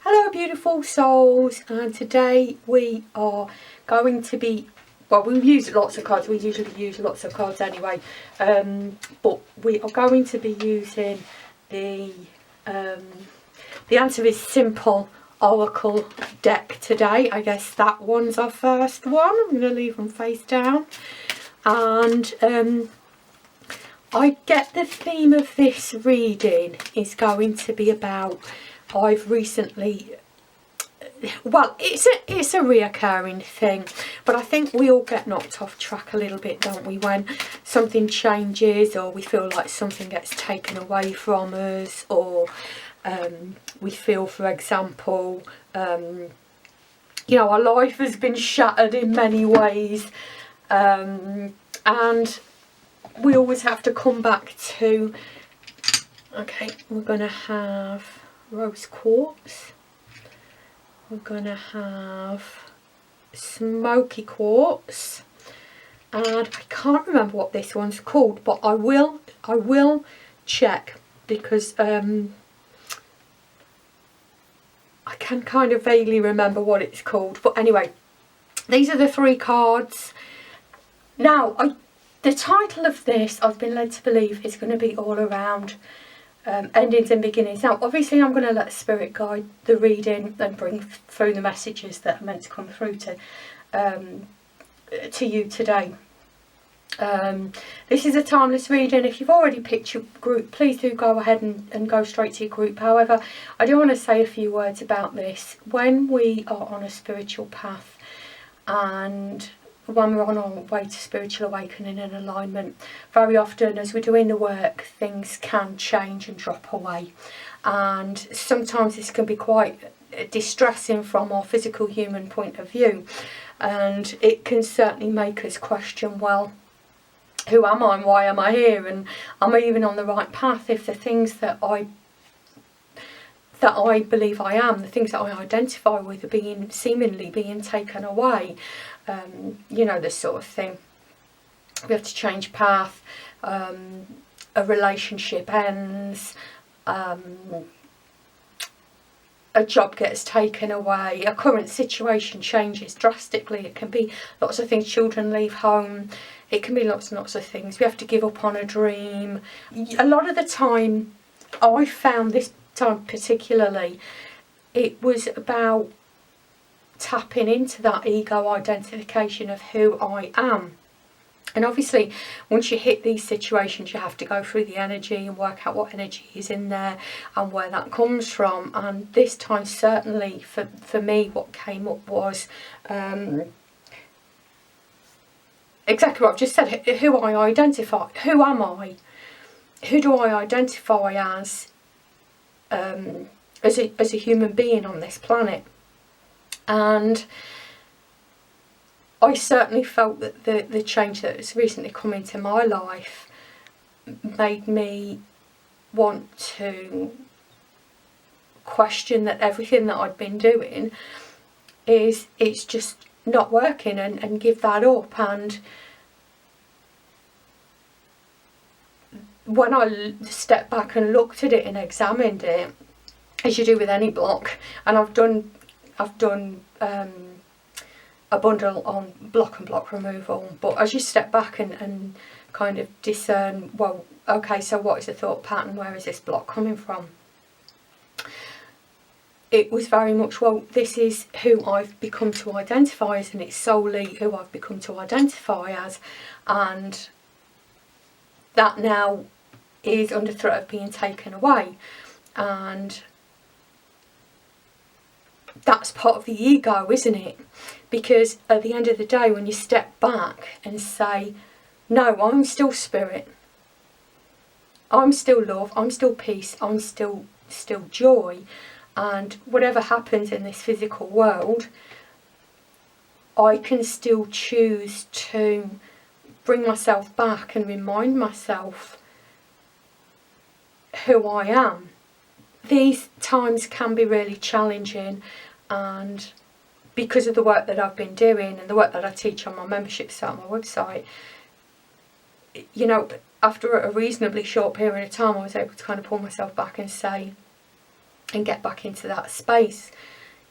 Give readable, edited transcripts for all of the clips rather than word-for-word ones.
Hello beautiful souls, and today we are going to be, well, we've used lots of cards, we usually use lots of cards anyway, but we are going to be using the Answer is Simple Oracle deck today. I guess that one's our first one. I'm going to leave them face down, and I get the theme of this reading is going to be about, I've recently, well, it's a reoccurring thing, but I think we all get knocked off track a little bit, don't we, when something changes or we feel like something gets taken away from us, or we feel, for example, you know, our life has been shattered in many ways, and we always have to come back to, okay, we're going to have rose quartz, we're going to have smoky quartz, and I can't remember what this one's called, but I will check, because I can kind of vaguely remember what it's called. But anyway, these are the three cards. Now, the title of this, I've been led to believe, is going to be all around endings and beginnings. Now, obviously, I'm going to let Spirit guide the reading and bring through the messages that are meant to come through to you today. This is a timeless reading. If you've already picked your group, please do go ahead and go straight to your group. However, I do want to say a few words about this. When we are on a spiritual path, and when we're on our way to spiritual awakening and alignment, very often as we're doing the work, things can change and drop away, and sometimes this can be quite distressing from our physical human point of view, and it can certainly make us question, well, who am I and why am I here, and am I even on the right path if the things that I believe I am, the things that I identify with, are seemingly being taken away. You know, this sort of thing. We have to change path, a relationship ends, a job gets taken away, a current situation changes drastically. It can be lots of things. Children leave home. It can be lots and lots of things. We have to give up on a dream. A lot of the time, I found this time particularly, it was about tapping into that ego identification of who I am. And obviously, once you hit these situations, you have to go through the energy and work out what energy is in there and where that comes from. And this time, certainly for me, what came up was exactly what I've just said. Who I identify. Who am I? Who do I identify as a human being on this planet? And I certainly felt that the change that has recently come into my life made me want to question that everything that I'd been doing it's just not working, and give that up. And when I stepped back and looked at it and examined it, as you do with any block, and I've done a bundle on block and block removal, but as you step back and kind of discern, well, okay, so what is the thought pattern, where is this block coming from? It was very much, well, this is who I've become to identify as, and it's solely who I've become to identify as, and that now is under threat of being taken away. And that's part of the ego, isn't it? Because at the end of the day, when you step back and say, no, I'm still spirit, I'm still love, I'm still peace, I'm still joy, and whatever happens in this physical world, I can still choose to bring myself back and remind myself who I am. These times can be really challenging, and because of the work that I've been doing and the work that I teach on my membership site, on my website, you know, after a reasonably short period of time, I was able to kind of pull myself back and say, and get back into that space.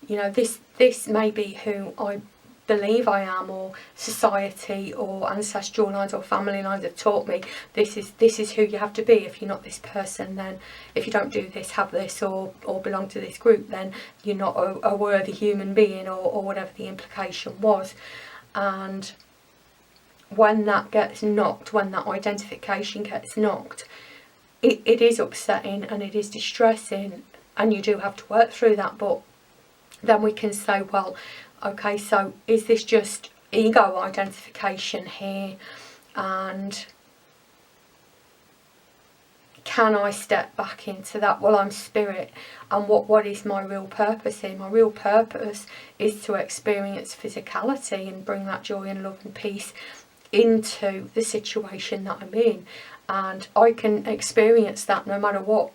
You know, this may be who I believe I am, or society or ancestral lines or family lines have taught me this is who you have to be. If you're not this person, then if you don't do this, have this, or belong to this group, then you're not a worthy human being, or whatever the implication was. And when that gets knocked, when that identification gets knocked, it is upsetting and it is distressing, and you do have to work through that. But then we can say, well, okay, so is this just ego identification here? And can I step back into that? Well, I'm spirit, and what is my real purpose here? My real purpose is to experience physicality and bring that joy and love and peace into the situation that I'm in. And I can experience that no matter what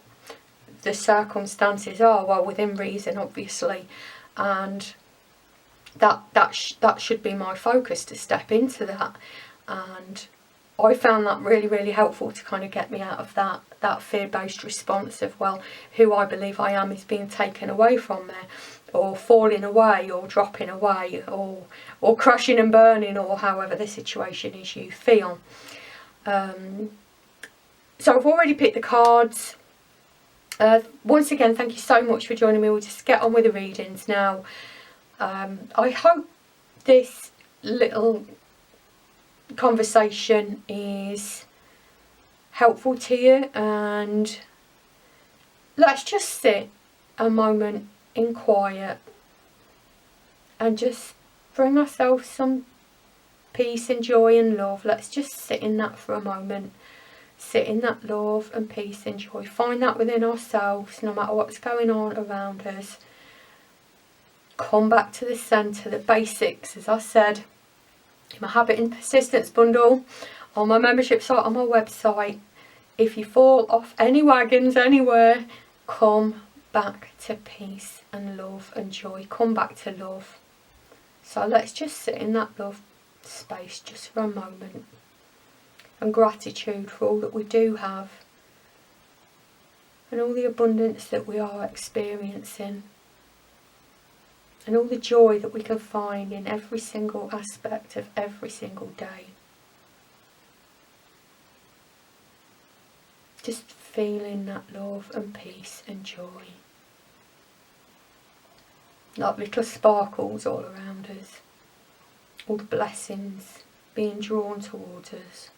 the circumstances are, well, within reason, obviously. And that should be my focus, to step into that. And I found that really, really helpful to kind of get me out of that fear-based response of, well, who I believe I am is being taken away from me, or falling away, or dropping away, or crashing and burning, or however the situation is you feel. So I've already picked the cards. Once again, thank you so much for joining me. We'll just get on with the readings now. I hope this little conversation is helpful to you, and let's just sit a moment in quiet and just bring ourselves some peace and joy and love. Let's just sit in that for a moment. Sit in that love and peace and joy. Find that within ourselves, no matter what's going on around us. Come back to the centre, the basics, as I said, in my Habit and Persistence bundle, on my membership site, on my website. If you fall off any wagons anywhere, come back to peace and love and joy. Come back to love. So let's just sit in that love space just for a moment. And gratitude for all that we do have, and all the abundance that we are experiencing, and all the joy that we can find in every single aspect of every single day. Just feeling that love and peace and joy, like little sparkles all around us, all the blessings being drawn towards us.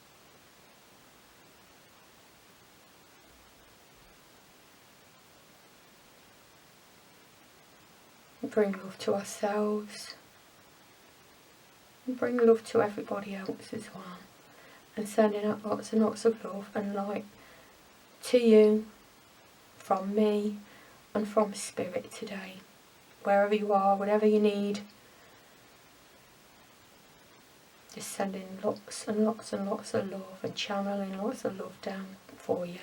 Bring love to ourselves, and bring love to everybody else as well, and sending out lots and lots of love and light to you from me and from Spirit today, wherever you are, whatever you need. Just sending lots and lots and lots of love and channeling lots of love down for you,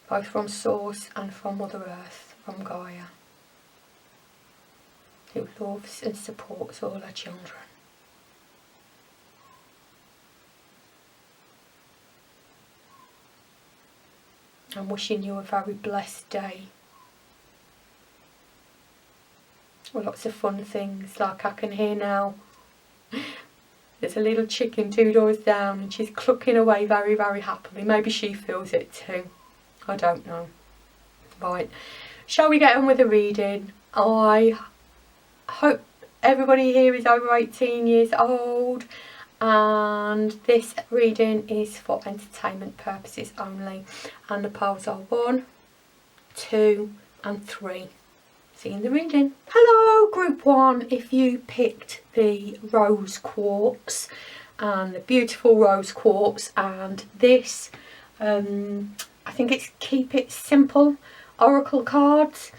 both from Source and from Mother Earth, from Gaia, who loves and supports all our children. I'm wishing you a very blessed day. With lots of fun things, like I can hear now. There's a little chicken 2 doors down, and she's clucking away very, very happily. Maybe she feels it too. I don't know. Right, shall we get on with the reading? I hope everybody here is over 18 years old, and this reading is for entertainment purposes only, and the piles are 1, 2 and 3. See you in the reading. Hello group 1, if you picked the rose quartz, and the beautiful rose quartz, and this I think it's Keep It Simple oracle cards.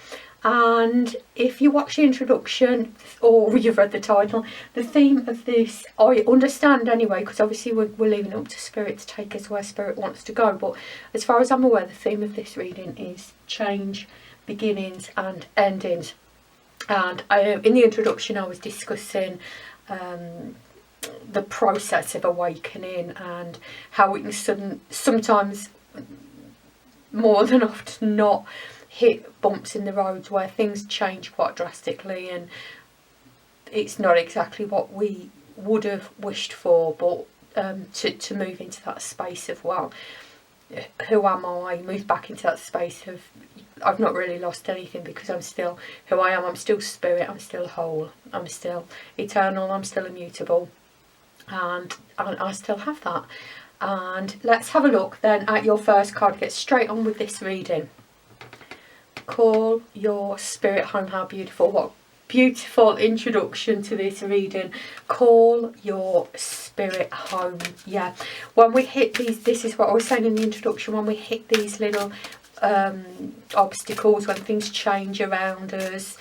And if you watch the introduction, or you've read the title, the theme of this, I understand anyway, because obviously we're leaving it up to Spirit to take us where Spirit wants to go. But as far as I'm aware, the theme of this reading is change, beginnings and endings. And in the introduction I was discussing the process of awakening, and how we can sometimes, more than often not, hit bumps in the roads where things change quite drastically, and it's not exactly what we would have wished for, but to move into that space of, well, who am I? Move back into that space of, I've not really lost anything because I'm still who I am. I'm still spirit, I'm still whole, I'm still eternal, I'm still immutable, and I still have that. And let's have a look then at your first card. Get straight on with this reading. Call your spirit home. How beautiful. What beautiful introduction to this reading. Call your spirit home. Yeah, when we hit these, this is what I was saying in the introduction, when we hit these little obstacles, when things change around us,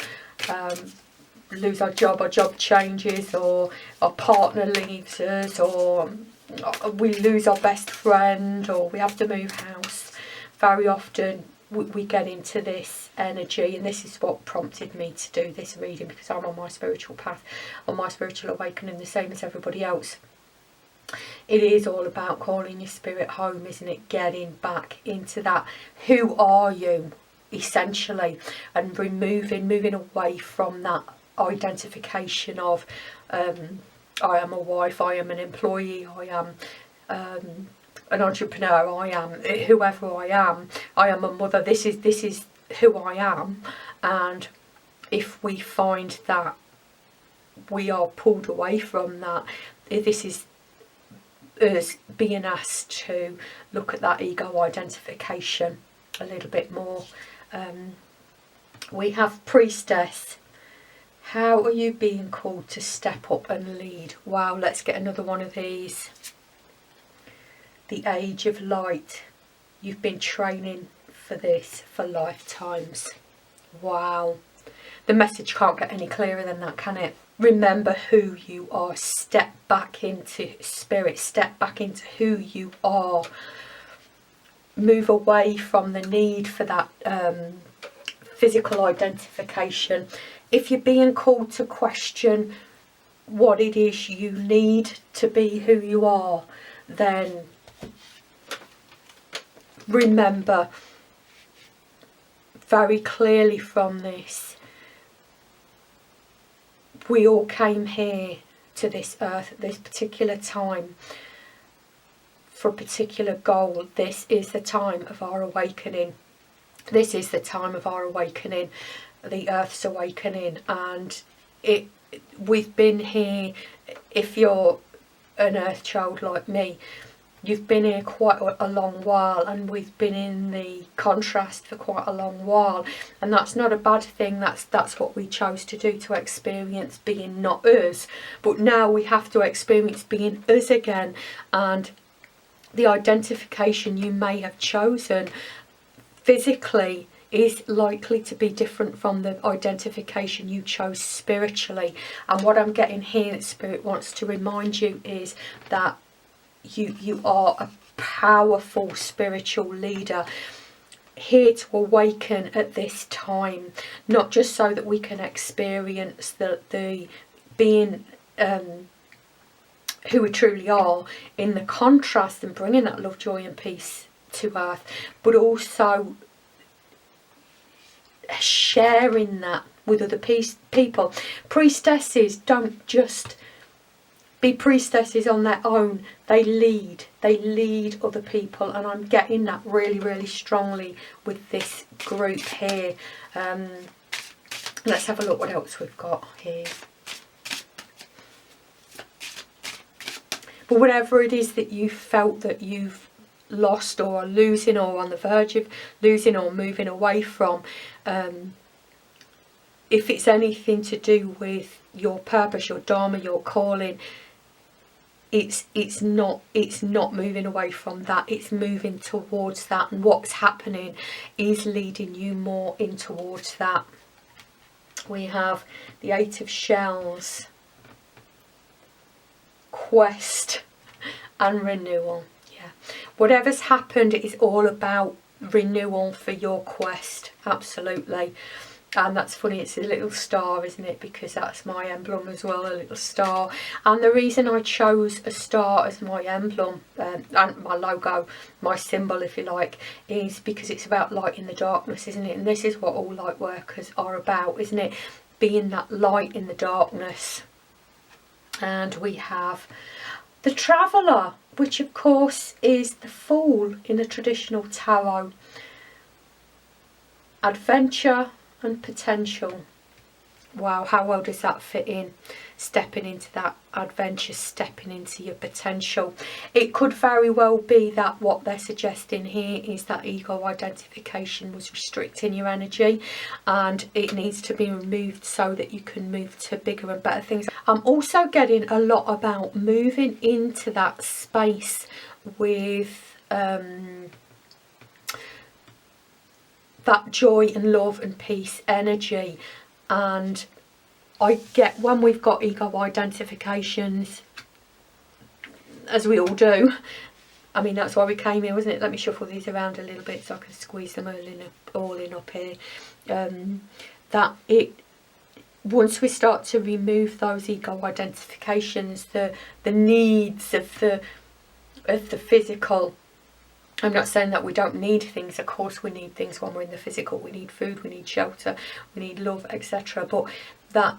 lose our job changes, or our partner leaves us, or we lose our best friend, or we have to move house, very often we get into this energy, and this is what prompted me to do this reading, because I'm on my spiritual path, on my spiritual awakening, the same as everybody else. It is all about calling your spirit home, isn't it? Getting back into that, who are you, essentially, and moving away from that identification of I am a wife, I am an employee, I am an entrepreneur, I am whoever I am a mother, this is who I am. And if we find that we are pulled away from that, this is us being asked to look at that ego identification a little bit more. We have Priestess. How are you being called to step up and lead? Wow, let's get another one of these. The Age of Light. You've been training for this for lifetimes. Wow. The message can't get any clearer than that, can it? Remember who you are. Step back into spirit. Step back into who you are. Move away from the need for that physical identification. If you're being called to question what it is you need to be who you are, then remember very clearly from this, we all came here to this earth at this particular time for a particular goal. This is the time of our awakening. This is the time of our awakening, the earth's awakening. And we've been here, if you're an earth child like me, you've been here quite a long while, and we've been in the contrast for quite a long while, and that's not a bad thing. That's what we chose to do, to experience being not us. But now we have to experience being us again, and the identification you may have chosen physically is likely to be different from the identification you chose spiritually. And what I'm getting here that Spirit wants to remind you is that you are a powerful spiritual leader, here to awaken at this time, not just so that we can experience the being who we truly are in the contrast and bringing that love, joy and peace to earth, but also sharing that with other people. Priestesses don't just be priestesses on their own, they lead other people, and I'm getting that really, really strongly with this group here. Let's have a look what else we've got here. But whatever it is that you felt that you've lost or are losing, or on the verge of losing or moving away from, if it's anything to do with your purpose, your dharma, your calling, it's not moving away from that, it's moving towards that, and what's happening is leading you more in towards that. We have the Eight of Shells, quest and renewal. Yeah, whatever's happened is all about renewal for your quest. Absolutely. And that's funny, it's a little star, isn't it? Because that's my emblem as well, a little star. And the reason I chose a star as my emblem, and my logo, my symbol if you like, is because it's about light in the darkness, isn't it? And this is what all light workers are about, isn't it? Being that light in the darkness. And we have the Traveller, which of course is the Fool in a traditional tarot. Adventure and potential. Wow, how well does that fit in? Stepping into that adventure, stepping into your potential. It could very well be that what they're suggesting here is that ego identification was restricting your energy, and it needs to be removed so that you can move to bigger and better things. I'm also getting a lot about moving into that space with that joy and love and peace energy. And I get, when we've got ego identifications, as we all do, I mean that's why we came here, wasn't it? Let me shuffle these around a little bit so I can squeeze them all in up here. That it, once we start to remove those ego identifications, the needs of the physical. I'm not saying that we don't need things, of course we need things when we're in the physical. We need food, we need shelter, we need love, etc. But that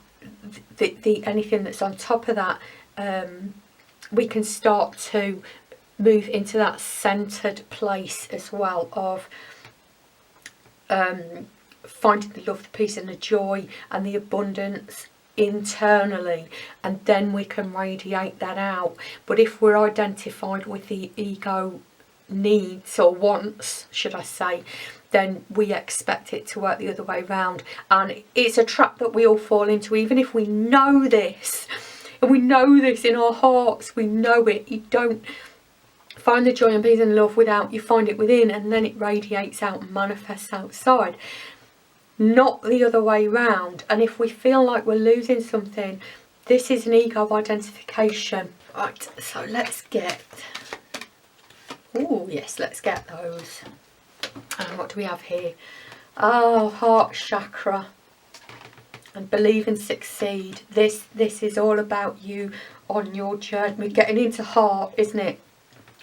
the anything that's on top of that, we can start to move into that centered place as well of finding the love, the peace and the joy and the abundance internally, and then we can radiate that out. But if we're identified with the ego needs or wants, should I say, then we expect it to work the other way around. And it's a trap that we all fall into, even if we know this, and we know this in our hearts, we know it. You don't find the joy and peace and love without, you find it within, and then it radiates out and manifests outside, not the other way round. And if we feel like we're losing something, this is an ego identification. Right, so let's get, oh yes, let's get those. And what do we have here? Oh, heart chakra and believe and succeed. This is all about you on your journey. We're getting into heart, isn't it?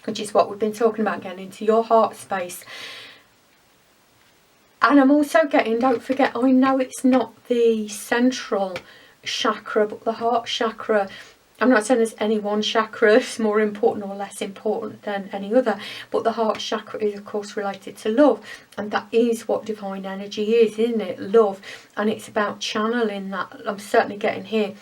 Which is what we've been talking about, getting into your heart space. And I'm also getting, don't forget, I know it's not the central chakra, but the heart chakra. I'm not saying there's any one chakra that's more important or less important than any other, but the heart chakra is of course related to love, and that is what divine energy is, isn't it? Love. And it's about channeling that. I'm certainly getting here,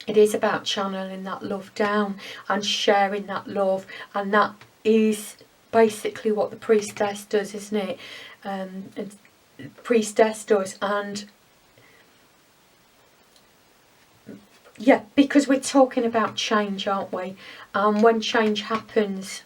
it is about channeling that love down and sharing that love, and that is basically what the priestess does, isn't it? Priestess does. And yeah, because we're talking about change, aren't we? When change happens,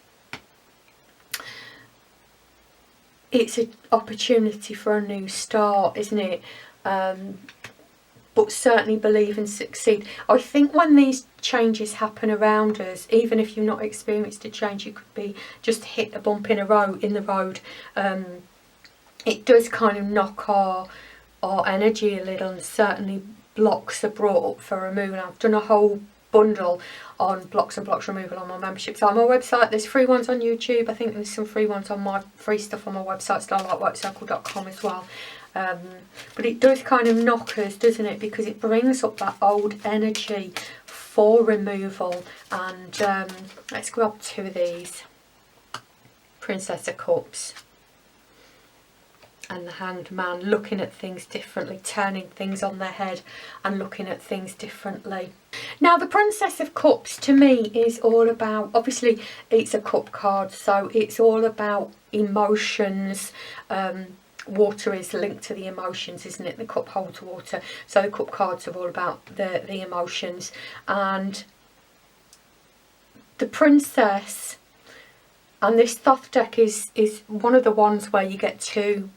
it's an opportunity for a new start, isn't it? But certainly believe and succeed. I think when these changes happen around us, even if you've not experienced a change, you could be just hit a bump in the road. It does kind of knock our energy a little, and certainly blocks are brought up for removal. I've done a whole bundle on blocks and blocks removal on my membership. So on my website, there's free ones on YouTube. I think there's some free ones on my free stuff on my website, starlightworkcircle.com as well. But it does kind of knock us, doesn't it? Because it brings up that old energy for removal. And let's grab two of these. Princess of Cups and the Hanged Man, looking at things differently, turning things on their head and looking at things differently. Now the Princess of Cups to me is all about, obviously it's a cup card, so it's all about emotions. Water is linked to the emotions, isn't it? The cup holds water, so the cup cards are all about the emotions. And the Princess, and this Thoth deck is one of the ones where you get two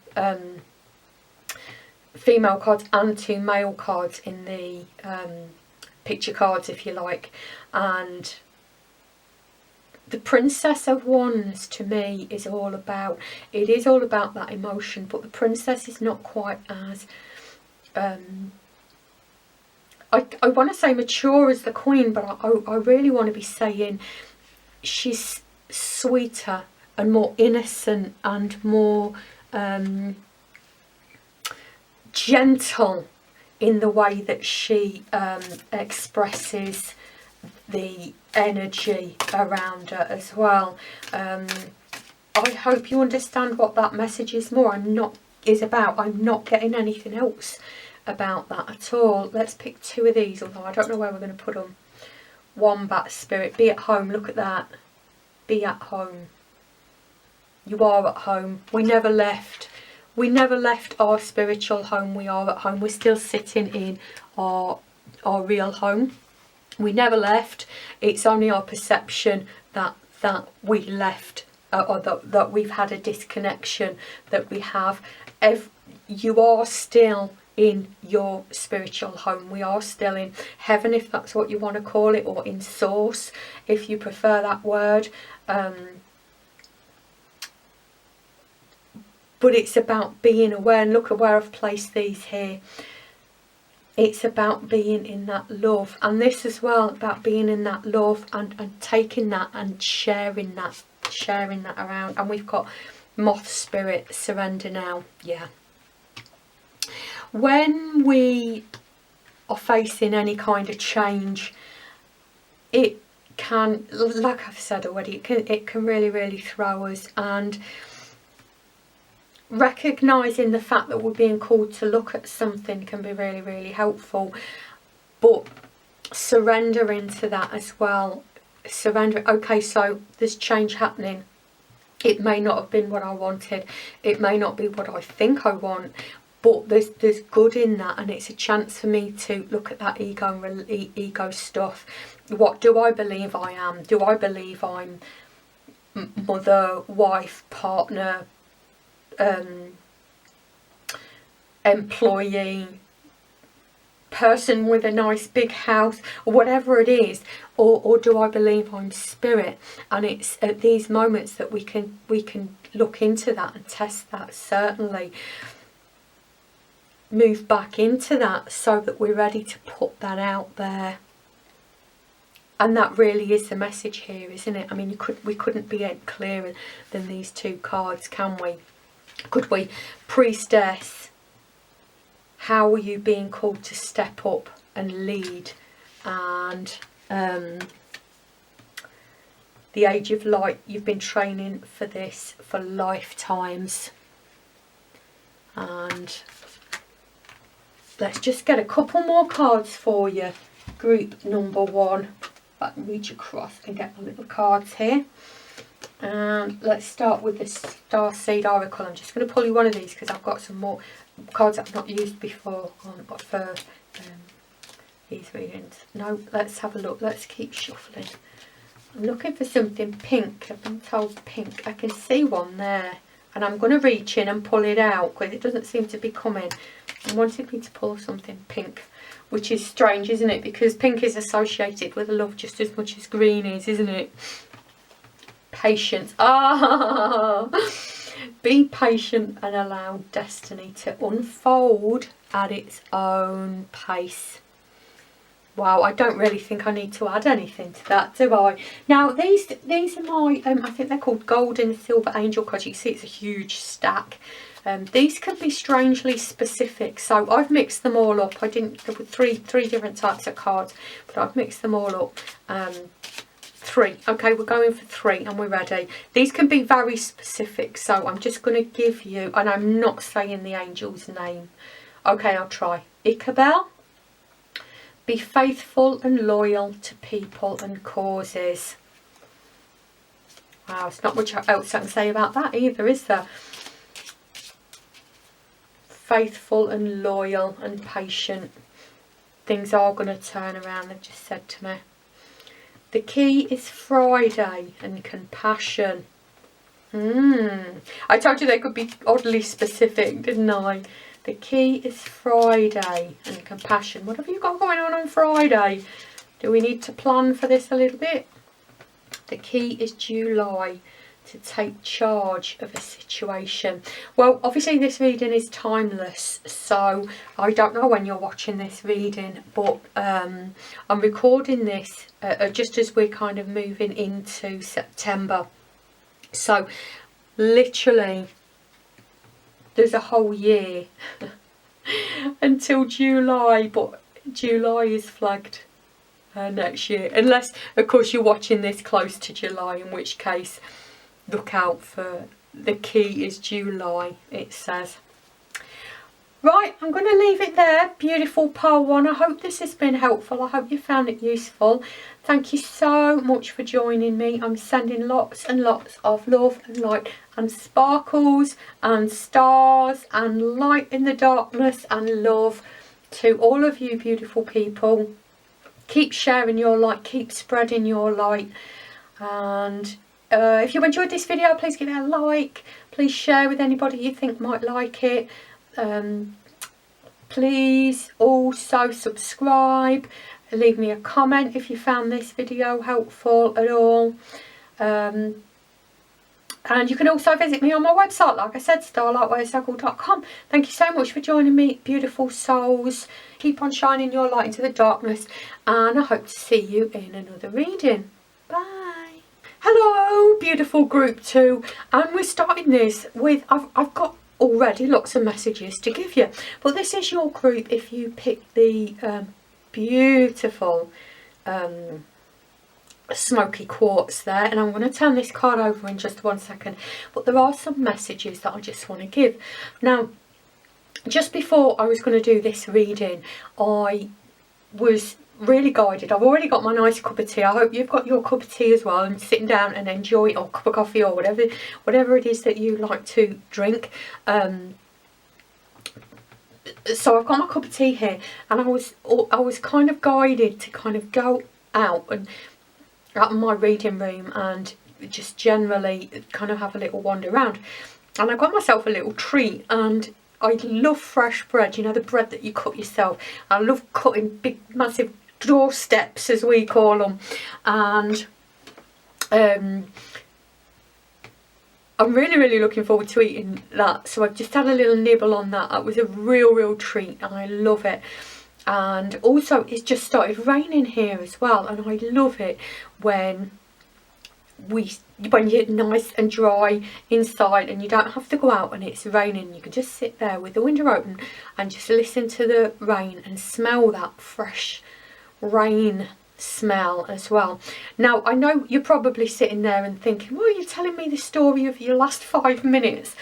female cards and two male cards in the picture cards, if you like. And the Princess of Wands to me is all about, it is all about that emotion, but the Princess is not quite as I want to say mature as the Queen, but I really want to be saying she's sweeter and more innocent and more gentle in the way that she expresses the energy around her as well. I hope you understand what that message is more. I'm not getting anything else about that at all. Let's pick 2 of these, although I don't know where we're going to put them. Wombat spirit, be at home. Look at that. Be at home. You are at home. We never left. We never left our spiritual home. We are at home. We're still sitting in our real home. We never left. It's only our perception that we left, or that we've had a disconnection, that we have. You are still in your spiritual home. We are still in heaven, if that's what you want to call it, or in source, if you prefer that word. But it's about being aware, and look at where I've placed these here. It's about being in that love, and this as well, about being in that love and taking that and sharing that around. And we've got moth spirit, surrender now. Yeah. When we are facing any kind of change, it can, like I've said already, it can really throw us, and recognising the fact that we're being called to look at something can be really helpful. But surrendering to that as well. Surrender. Okay, so there's change happening. It may not have been what I wanted. It may not be what I think I want. But there's good in that, and it's a chance for me to look at that ego stuff. What do I believe I am? Do I believe I'm mother, wife, partner, employee, person with a nice big house, or whatever it is, or do I believe I'm spirit? And it's at these moments that we can look into that and test that. Certainly move back into that so that we're ready to put that out there. And that really is the message here, isn't it? I mean, we couldn't be any clearer than these 2 cards, can we? Could we? Priestess, how are you being called to step up and lead? And the Age of Light, you've been training for this for lifetimes. And let's just get a couple more cards for you. Group number 1. I can reach across and get the little cards here. And let's start with the Starseed Oracle. I'm just going to pull you one of these because I've got some more cards I've not used before for these readings. No, let's have a look. Let's keep shuffling. I'm looking for something pink. I've been told pink. I can see one there. And I'm going to reach in and pull it out because it doesn't seem to be coming. I wanted me to pull something pink, which is strange, isn't it? Because pink is associated with love just as much as green is, isn't it? Patience. Be patient and allow destiny to unfold at its own pace. Wow, I don't really think I need to add anything to that, do I? Now, these are my, I think they're called gold and silver angel cards. You can see it's a huge stack. These can be strangely specific, so I've mixed them all up. There were three different types of cards, but I've mixed them all up. 3. Okay, we're going for 3 and we're ready. These can be very specific, so I'm just going to give you, and I'm not saying the angel's name. Okay, I'll try. Ichabel. Be faithful and loyal to people and causes. Wow, it's not much else I can say about that either, is there? Faithful and loyal and patient. Things are going to turn around, they've just said to me. The key is Friday and compassion. I told you they could be oddly specific, didn't I? The key is Friday and compassion. What have you got going on Friday? Do we need to plan for this a little bit? The key is July. to take charge of a situation. Well, obviously this reading is timeless, so I don't know when you're watching this reading, but I'm recording this just as we're kind of moving into September. So literally there's a whole year until July, but July is flagged next year, unless of course you're watching this close to July, in which case look out for the key is July, it says. Right, I'm going to leave it there. Beautiful pile one. I hope this has been helpful. I hope you found it useful. Thank you so much for joining me. I'm sending lots and lots of love and light and sparkles and stars and light in the darkness and love to all of you beautiful people. Keep sharing your light, keep spreading your light, and if you enjoyed this video, please give it a like, please share with anybody you think might like it. Please also subscribe, leave me a comment if you found this video helpful at all, and you can also visit me on my website, like I said, starlightworkers.com. Thank you so much for joining me, beautiful souls. Keep on shining your light into the darkness, and I hope to see you in another reading. Bye. Hello beautiful group 2, and we're starting this with, I've got already lots of messages to give you, but this is your group if you pick the beautiful Smokey quartz there, and I'm going to turn this card over in just 1 second, but there are some messages that I just want to give. Now, just before I was going to do this reading, I was really guided. I've already got my nice cup of tea. I hope you've got your cup of tea as well, and sitting down and enjoy it, or cup of coffee, or whatever it is that you like to drink. So I've got my cup of tea here, and I was kind of guided to kind of go out of my reading room and just generally kind of have a little wander around, and I got myself a little treat. And I love fresh bread, you know, the bread that you cut yourself. I love cutting big massive doorsteps, as we call them, and I'm really looking forward to eating that. So I've just had a little nibble on that. It was a real treat, and I love it. And also it's just started raining here as well, and I love it when you're nice and dry inside and you don't have to go out and it's raining. You can just sit there with the window open and just listen to the rain and smell that fresh rain smell as well. Now, I know you're probably sitting there and thinking, well, you're telling me the story of your last 5 minutes.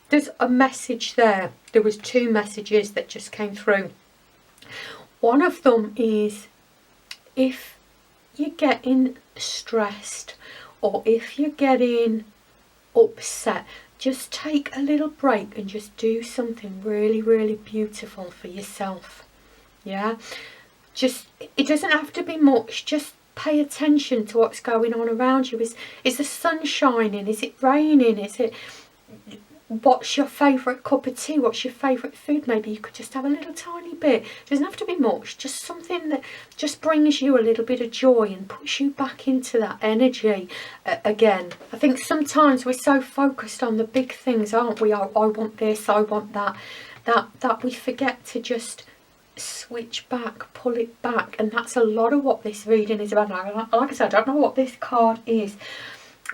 There's a message there. There was 2 messages that just came through. One of them is, if you're getting stressed or if you're getting upset, just take a little break and just do something really beautiful for yourself. Yeah, just, it doesn't have to be much. Just pay attention to what's going on around you. Is the sun shining? Is it raining? Is it, what's your favourite cup of tea? What's your favourite food? Maybe you could just have a little tiny bit. It doesn't have to be much. Just something that just brings you a little bit of joy and puts you back into that energy again. I think sometimes we're so focused on the big things, aren't we? Oh, I want this, I want that. That we forget to just switch back, pull it back. And that's a lot of what this reading is about. Like I said, I don't know what this card is,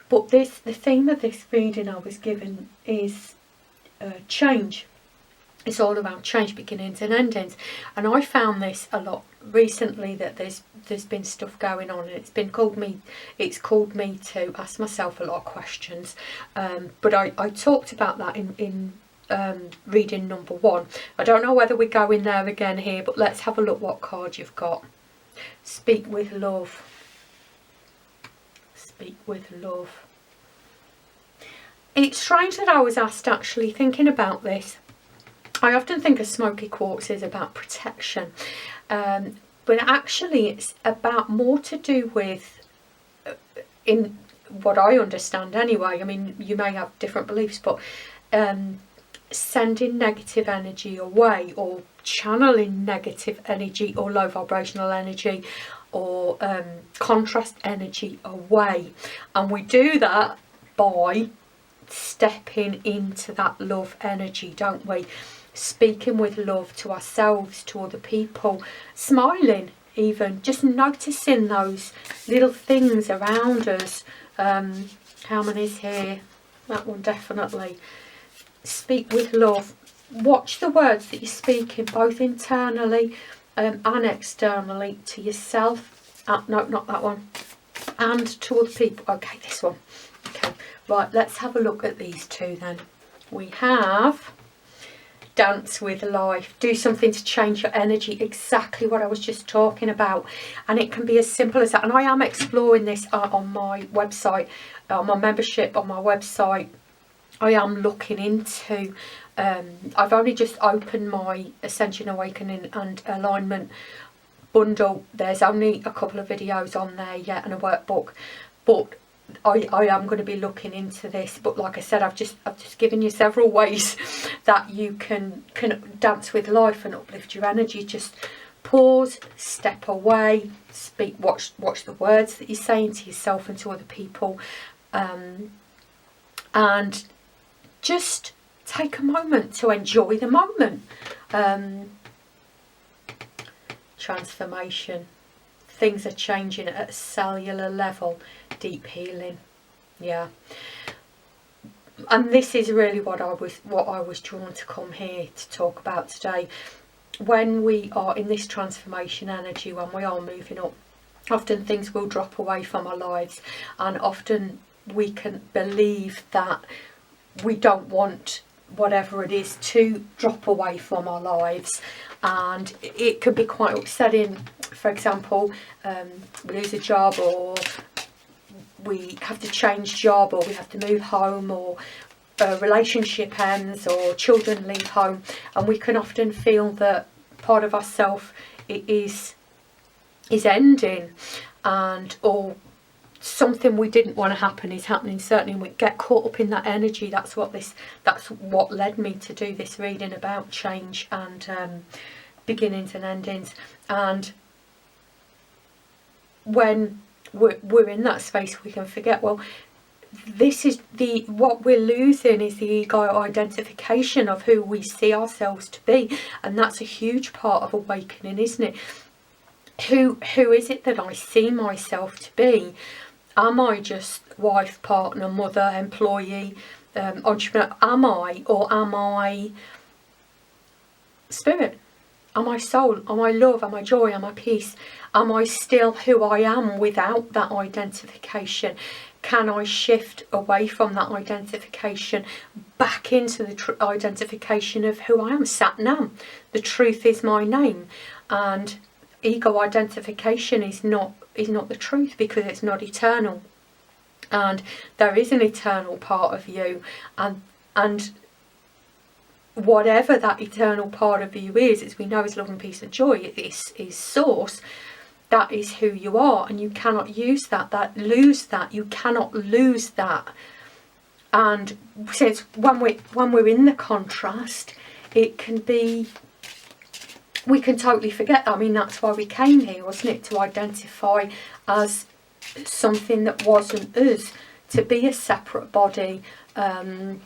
but the theme of this reading I was given is change. It's all about change, beginnings and endings. And I found this a lot recently, that there's been stuff going on, and it's called me to ask myself a lot of questions. But I talked about that in reading number 1. I don't know whether we're going there again here, but let's have a look what card you've got. Speak with love. Speak with love. It's strange that I was asked, actually, thinking about this. I often think of Smokey quartz is about protection, but actually it's about more to do with, in what I understand anyway, I mean, you may have different beliefs, but sending negative energy away, or channeling negative energy or low vibrational energy, or contrast energy away. And we do that by stepping into that love energy, don't we? Speaking with love to ourselves, to other people, smiling even, just noticing those little things around us. How many's here? That one definitely. Speak with love. Watch the words that you're speaking, both internally and externally, to yourself. No, not that one. And to other people. Okay, this one. Okay, right, let's have a look at these two then. We have dance with life. Do something to change your energy. Exactly what I was just talking about. And it can be as simple as that. And I am exploring this on my website, on my membership, on my website. I am looking into, I've only just opened my Ascension Awakening and Alignment bundle. There's only a couple of videos on there yet and a workbook, but I am going to be looking into this. But like I said, I've just given you several ways that you can dance with life and uplift your energy. Just pause, step away, speak, watch the words that you're saying to yourself and to other people, and just take a moment to enjoy the moment. Transformation. Things are changing at a cellular level. Deep healing. Yeah. And this is really what I was drawn to come here to talk about today. When we are in this transformation energy, when we are moving up, often things will drop away from our lives, and often we can believe that we don't want whatever it is to drop away from our lives, and it can be quite upsetting. For example, we lose a job, or we have to change job, or we have to move home, or a relationship ends, or children leave home, and we can often feel that part of ourself is ending, and or something we didn't want to happen is happening. Certainly we get caught up in that energy. That's what led me to do this reading about change and beginnings and endings. And when we're in that space, we can forget, well, this is what we're losing is the ego identification of who we see ourselves to be, and that's a huge part of awakening, isn't it? Who is it that I see myself to be? Am I just wife, partner, mother, employee, entrepreneur? Am I, or am I spirit? Am I soul? Am I love? Am I joy? Am I peace? Am I still who I am without that identification? Can I shift away from that identification back into the identification of who I am? Sat Nam. The truth is my name. And ego identification is not the truth, because it's not eternal. And there is an eternal part of you, and whatever that eternal part of you is, as we know, is love and peace and joy. It is source. That is who you are, and you cannot use lose that. You cannot lose that. And since when we're in the contrast, it can be, we can totally forget that. I mean, that's why we came here, wasn't it? To identify as something that wasn't us, to be a separate body on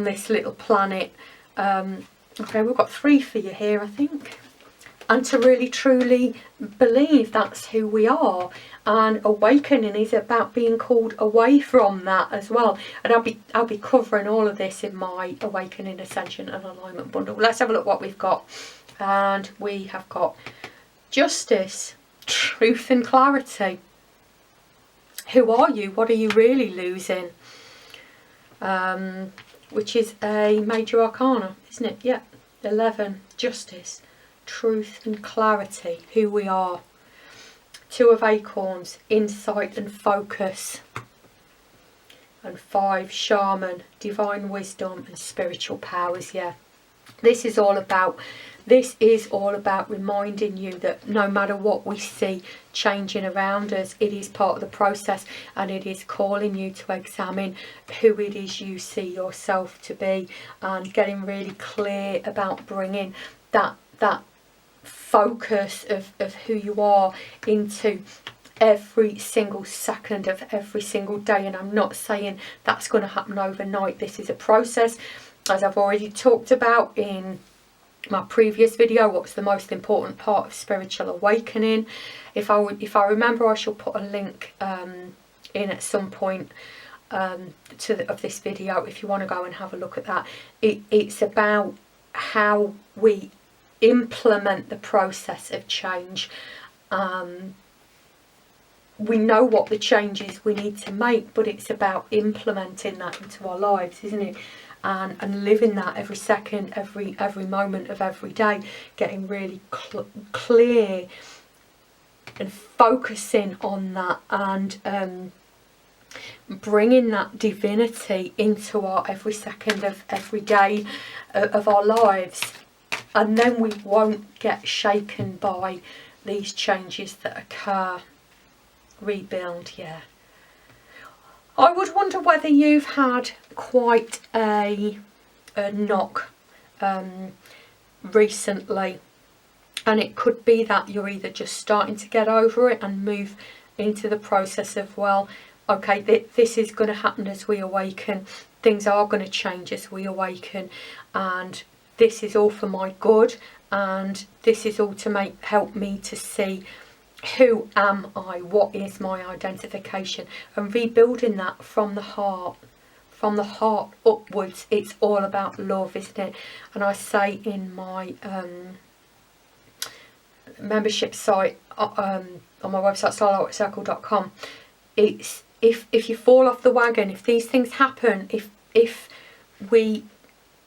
this little planet. Okay, we've got 3 for you here, I think. And to really truly believe that's who we are. And awakening is about being called away from that as well. And I'll be covering all of this in my Awakening, Ascension and Alignment bundle. Let's have a look what we've got. And we have got justice, truth and clarity. Who are you? What are you really losing? Which is a major arcana, isn't it? Yeah, 11, justice, truth and clarity, who we are. 2 of acorns, insight and focus. And 5, shaman, divine wisdom and spiritual powers. Yeah, this is all about reminding you that no matter what we see changing around us, it is part of the process, and it is calling you to examine who it is you see yourself to be, and getting really clear about bringing that focus of who you are into every single second of every single day. And I'm not saying that's going to happen overnight. This is a process, as I've already talked about in my previous video. What's the most important part of spiritual awakening? If I remember, I shall put a link in at some point of this video if you want to go and have a look at that. It's about how we implement the process of change. We know what the changes we need to make, but it's about implementing that into our lives, isn't it? And living that every second, every moment of every day, getting really clear and focusing on that, and bringing that divinity into our every second of every day of our lives. And then we won't get shaken by these changes that occur. Rebuild, yeah. I would wonder whether you've had quite a knock recently, and it could be that you're either just starting to get over it and move into the process of, well, okay, this is going to happen as we awaken, things are going to change as we awaken, and this is all for my good, and this is all to help me to see who am I, what is my identification, and rebuilding that from the heart upwards. It's all about love, isn't it? And I say in my membership site on my website, lightworkcircle.com, it's if you fall off the wagon, if these things happen, if we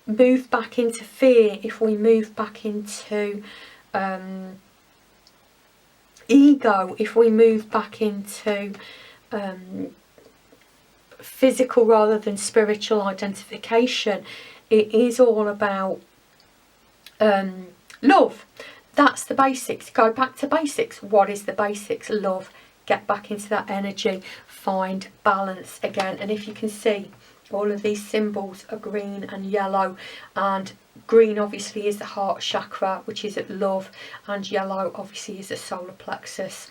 move back into fear, if we move back into ego, if we move back into physical rather than spiritual identification, it is all about love. That's the basics. Go back to basics. What is the basics? Love. Get back into that energy, find balance again. And if you can see, all of these symbols are green and yellow, and green obviously is the heart chakra, which is at love, and yellow obviously is the solar plexus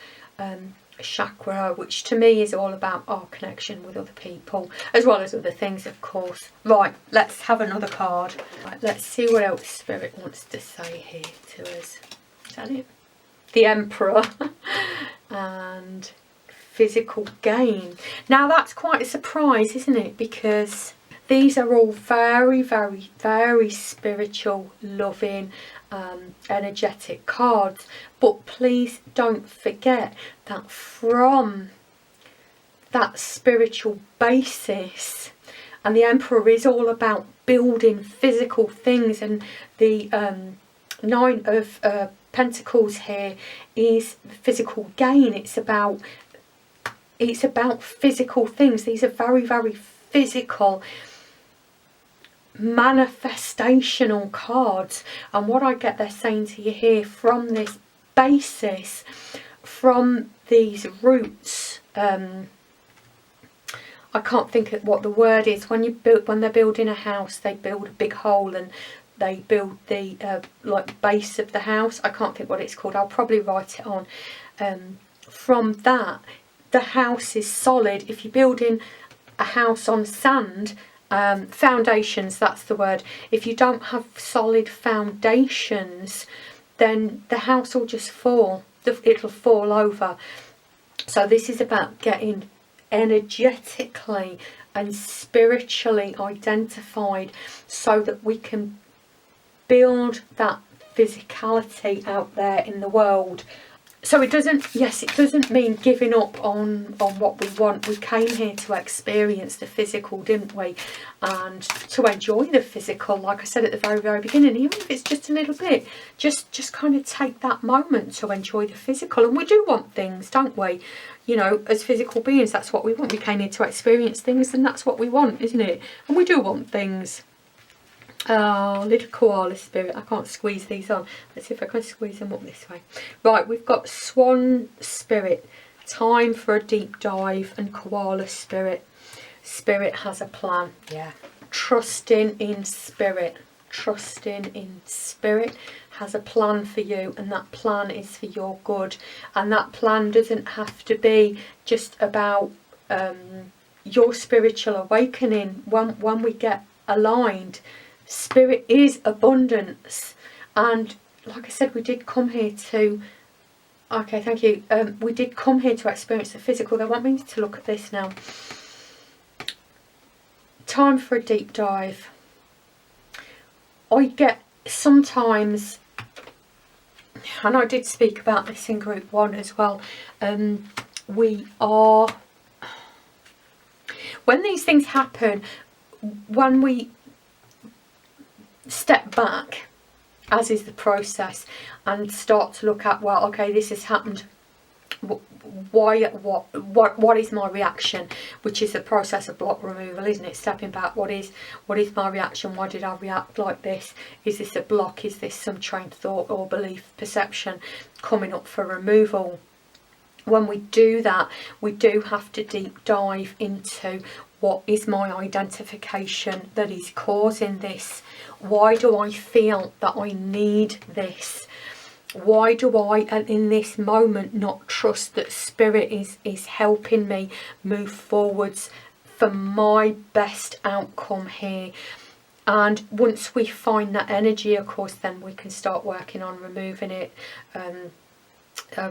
chakra, which to me is all about our connection with other people, as well as other things, of course. Right, let's have another card. Right, let's see what else Spirit wants to say here to us. Is that it? The Emperor. And physical gain. Now that's quite a surprise, isn't it? Because these are all very, very, very spiritual, loving, energetic cards. But please don't forget that from that spiritual basis, and the Emperor is all about building physical things, and the Nine of Pentacles here is physical gain. It's about physical things. These are very, very physical, manifestational cards. And what I get they're saying to you here, from this basis, from these roots, I can't think of what the word is. When they're building a house, they build a big hole and they build the like base of the house. I can't think what it's called. I'll probably write it on. From that, the house is solid. If you're building a house on sand, foundations, that's the word. If you don't have solid foundations, then the house will just fall. It'll fall over. So this is about getting energetically and spiritually identified so that we can build that physicality out there in the world. So it doesn't mean giving up on what we want. We came here to experience the physical, didn't we? And to enjoy the physical, like I said at the very, very beginning, even if it's just a little bit, just kind of take that moment to enjoy the physical. And we do want things, don't we? You know, as physical beings, that's what we want. We came here to experience things, and that's what we want, isn't it? And we do want things. Oh, little koala spirit. I can't squeeze these on. Let's see if I can squeeze them up this way. Right, we've got swan spirit. Time for a deep dive. And koala spirit. Spirit has a plan. Yeah. Trusting in spirit. trusting in spirit has a plan for you, and that plan is for your good. And that plan doesn't have to be just about your spiritual awakening. When we get aligned, spirit is abundance. And like I said, we did come here to, okay, thank you, we did come here to experience the physical. They want me to look at this now. Time for a deep dive. I get sometimes, and I did speak about this in group 1 as well, we are, when these things happen, when we step back, as is the process, and start to look at, well, okay, this has happened, what is my reaction, which is the process of block removal, isn't it? Stepping back, what is my reaction? Why did I react like this? Is this a block? Is this some trained thought or belief perception coming up for removal? When we do that, we do have to deep dive into what is my identification that is causing this. Why do I feel that I need this? Why do I, in this moment, not trust that spirit is helping me move forwards for my best outcome here? And once we find that energy, of course, then we can start working on removing it,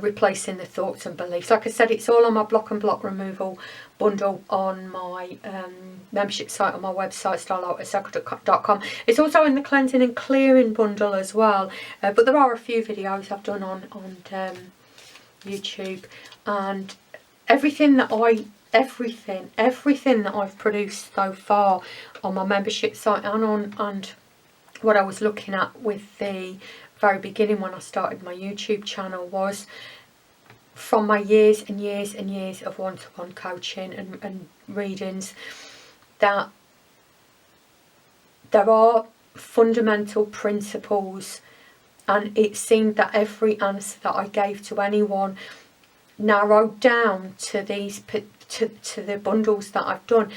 replacing the thoughts and beliefs. Like I said, it's all on my block and block removal bundle on my membership site on my website, starlightworkers.com. It's also in the cleansing and clearing bundle as well, but there are a few videos I've done on YouTube, and everything that I've produced so far on my membership site and what I was looking at with the very beginning when I started my YouTube channel was from my years and years and years of one-to-one coaching and readings, that there are fundamental principles, and it seemed that every answer that I gave to anyone narrowed down to these to the bundles that I've done: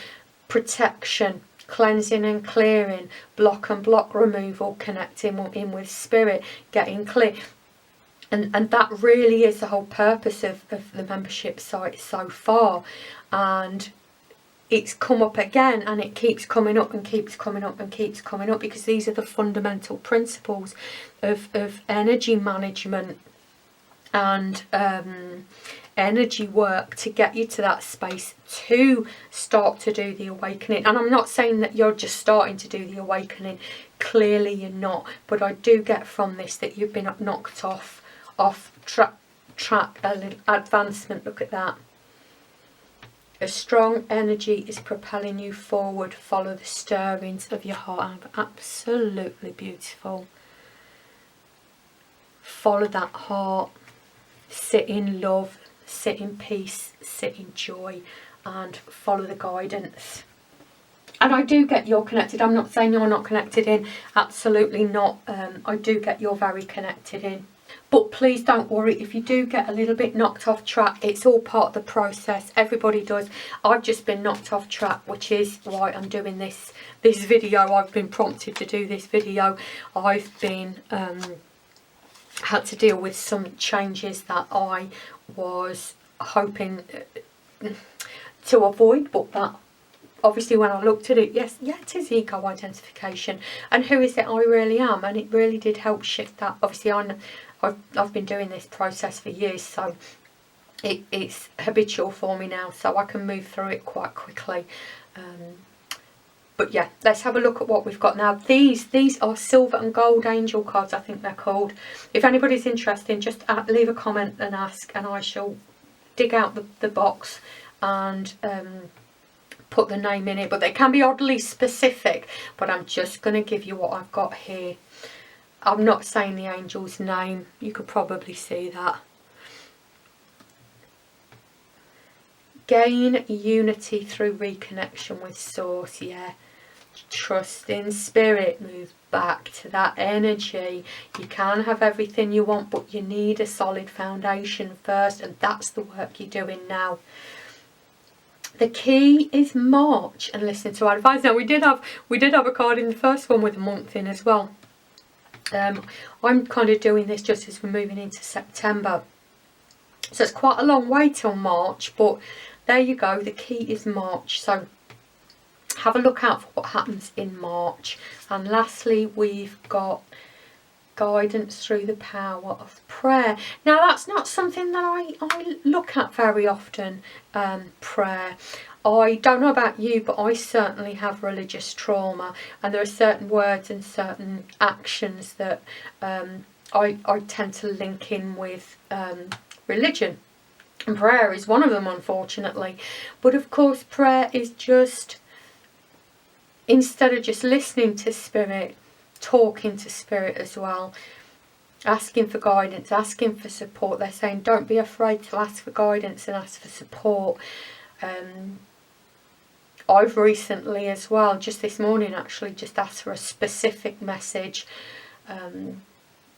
protection, cleansing and clearing, block and block removal, connecting in with spirit, getting clear. And that really is the whole purpose of the membership site so far. And it's come up again, and it keeps coming up and keeps coming up and keeps coming up, because these are the fundamental principles of energy management and energy work to get you to that space to start to do the awakening. And I'm not saying that you're just starting to do the awakening, clearly you're not, but I do get from this that you've been knocked off track a little advancement. Look at that. A strong energy is propelling you forward. Follow the stirrings of your heart. Absolutely beautiful. Follow that heart. Sit in love, sit in peace, sit in joy, and follow the guidance. And I do get you're connected. I'm not saying you're not connected in. Absolutely not. I do get you're very connected in. But please don't worry if you do get a little bit knocked off track. It's all part of the process. Everybody does. I've just been knocked off track, which is why I'm doing this video. I've been prompted to do this video. I've been had to deal with some changes that I was hoping to avoid, but that obviously when I looked at it, yes, it is ego identification and who is it I really am, and it really did help shift that. Obviously I've been doing this process for years, so it's habitual for me now, so I can move through it quite quickly. But yeah, let's have a look at what we've got now. These are silver and gold angel cards, I think they're called. If anybody's interested, just leave a comment and ask, and I shall dig out the box and put the name in it. But they can be oddly specific, but I'm just going to give you what I've got here. I'm not saying the angel's name, you could probably see that. Gain unity through reconnection with source, yeah. Trust in spirit, move back to that energy. You can have everything you want, but you need a solid foundation first, and that's the work you're doing now. The key is March and listen to our advice. Now we did have a card in the first one with a month in as well. I'm kind of doing this just as we're moving into September. So it's quite a long way till March, but there you go, the key is March. So have a look out for what happens in March. And lastly, we've got guidance through the power of prayer. Now that's not something that I look at very often, prayer. I don't know about you, but I certainly have religious trauma, and there are certain words and certain actions that I tend to link in with religion, and prayer is one of them, unfortunately. But of course prayer is just, instead of just listening to spirit, talking to spirit as well, asking for guidance, asking for support. They're saying don't be afraid to ask for guidance and ask for support. I've recently as well, just this morning actually, just asked for a specific message,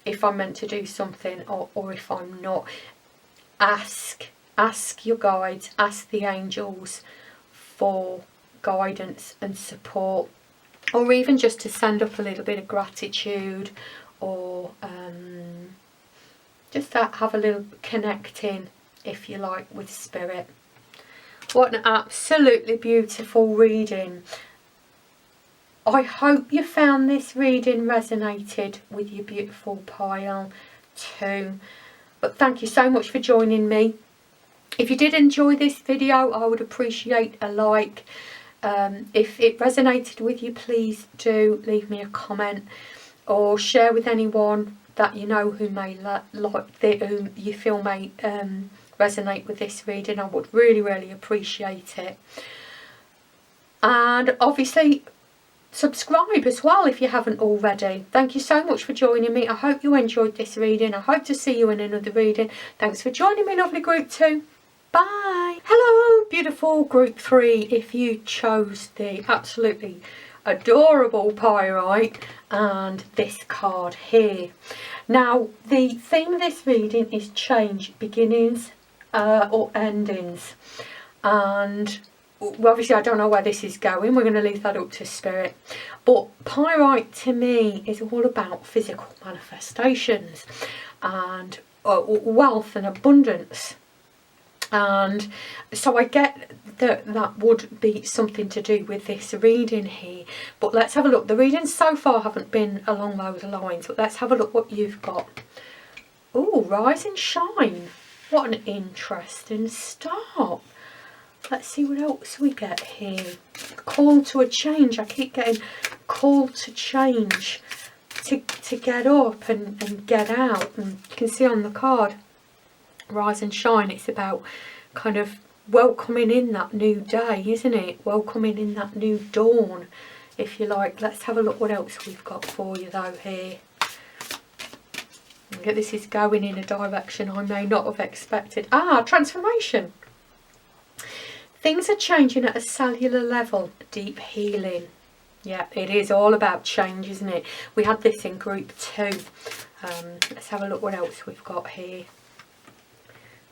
if I'm meant to do something or if I'm not. Ask your guides, ask the angels for guidance and support, or even just to send up a little bit of gratitude, or just to have a little connecting, if you like, with spirit. What an absolutely beautiful reading. I hope you found this reading resonated with your beautiful pile too. But thank you so much for joining me. If you did enjoy this video, I would appreciate a like. If it resonated with you, please do leave me a comment or share with anyone that you know who may whom you feel may resonate with this reading. I would really appreciate it. And obviously subscribe as well if you haven't already. Thank you so much for joining me. I hope you enjoyed this reading. I hope to see you in another reading. Thanks for joining me, lovely group 2. Bye. Hello, beautiful group 3. If you chose the absolutely adorable Pyrite and this card here. Now, the theme of this reading is change, beginnings or endings. And well, obviously I don't know where this is going. We're going to leave that up to spirit. But Pyrite to me is all about physical manifestations and wealth and abundance. And so I get that that would be something to do with this reading here. But let's have a look. The readings so far haven't been along those lines. But let's have a look what you've got. Oh, rise and shine. What an interesting start. Let's see what else we get here. Call to a change. I keep getting call to change. To get up and get out. And you can see on the card, rise and shine. It's about kind of welcoming in that new day, isn't it? Welcoming in that new dawn, if you like. Let's have a look what else we've got for you though here. This is going in a direction I may not have expected. Ah, transformation. Things are changing at a cellular level. Deep healing. Yeah, it is all about change, isn't it? We had this in group 2. Let's have a look what else we've got here.